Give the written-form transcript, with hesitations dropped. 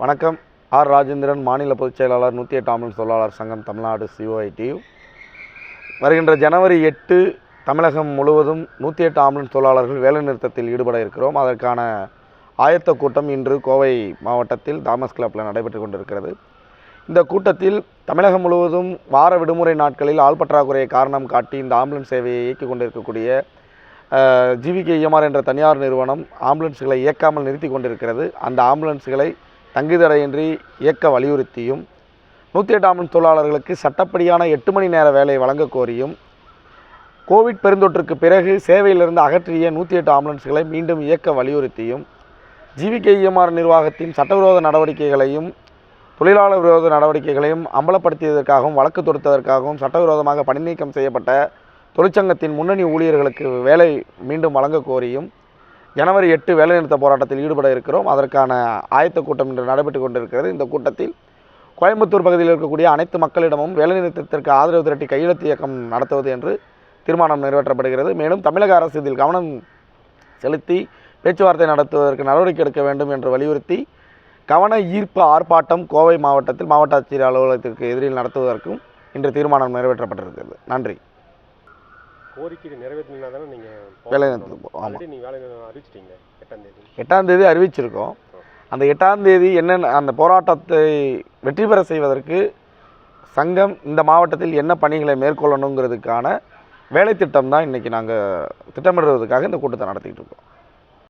வணக்கம். ஆர் ராஜேந்திரன், மாநில பொதுச் செயலாளர், 108 ஆம்புலன்ஸ் தொழிலாளர் சங்கம் தமிழ்நாடு COITU. வருகின்ற ஜனவரி 8 தமிழகம் முழுவதும் 108 ஆம்புலன்ஸ் தொழிலாளர்கள் வேலைநிறுத்தத்தில் ஈடுபட இருக்கிறோம். அதற்கான ஆயத்த கூட்டம் இன்று கோவை மாவட்டத்தில் தாமஸ் கிளப்பில் நடைபெற்று கொண்டிருக்கிறது. இந்த கூட்டத்தில் தமிழகம் முழுவதும் வார விடுமுறை நாட்களில் ஆள் பற்றாக்குறையை காரணம் காட்டி இந்த ஆம்புலன்ஸ் சேவையை இயக்கிக் கொண்டிருக்கக்கூடிய GVKEMR என்ற தனியார் நிறுவனம் ஆம்புலன்ஸ்களை இயக்காமல் நிறுத்தி கொண்டிருக்கிறது. அந்த ஆம்புலன்ஸ்களை தங்குதடையின்றி இயக்க வலியுறுத்தியும் 108 ஆம்புலன்ஸ் தொழிலாளர்களுக்கு சட்டப்படியான 8 மணி நேர வேலை வழங்க கோரியும் கோவிட் பெருந்தொற்றுக்கு பிறகு சேவையிலிருந்து அகற்றிய 108 ஆம்புலன்ஸ்களை மீண்டும் இயக்க வலியுறுத்தியும் GVKEMR நிர்வாகத்தின் சட்டவிரோத நடவடிக்கைகளையும் தொழிலாளர் விரோத நடவடிக்கைகளையும் அம்பலப்படுத்தியதற்காகவும் வழக்கு தொடுத்ததற்காகவும் சட்டவிரோதமாக பணிநீக்கம் செய்யப்பட்ட தொழிற்சங்கத்தின் முன்னணி ஊழியர்களுக்கு வேலை மீண்டும் வழங்க கோரியும் ஜனவரி 8 வேலைநிறுத்த போராட்டத்தில் ஈடுபட இருக்கிறோம். அதற்கான ஆயத்த கூட்டம் இன்று நடைபெற்று கொண்டிருக்கிறது. இந்த கூட்டத்தில் கோயம்புத்தூர் பகுதியில் இருக்கக்கூடிய அனைத்து மக்களிடமும் வேலைநிறுத்தத்திற்கு ஆதரவு திரட்டி கையெழுத்து இயக்கம் நடத்துவது என்று தீர்மானம் நிறைவேற்றப்படுகிறது. மேலும் தமிழக அரசு இதில் கவனம் செலுத்தி பேச்சுவார்த்தை நடத்துவதற்கு நடவடிக்கை எடுக்க வேண்டும் என்று வலியுறுத்தி கவன ஈர்ப்பு ஆர்ப்பாட்டம் கோவை மாவட்டத்தில் மாவட்ட ஆட்சியர் அலுவலகத்திற்கு எதிரில் நடத்துவதற்கும் இன்று தீர்மானம் நிறைவேற்றப்பட்டிருக்கிறது. நன்றி. கோரிக்கை நிறைவேற்றினா தானே நீங்கள் வேலைநிறுத்தம் அறிவிச்சிட்டீங்க. 8ஆம் தேதி அறிவிச்சிருக்கோம். அந்த 8ஆம் தேதி என்னென்ன அந்த போராட்டத்தை வெற்றி பெற செய்வதற்கு சங்கம் இந்த மாவட்டத்தில் என்ன பணிகளை மேற்கொள்ளணுங்கிறதுக்கான வேலை திட்டம் தான் இன்றைக்கி நாங்கள் திட்டமிடுவதற்காக இந்த கூட்டத்தை நடத்திக்கிட்டு இருக்கோம்.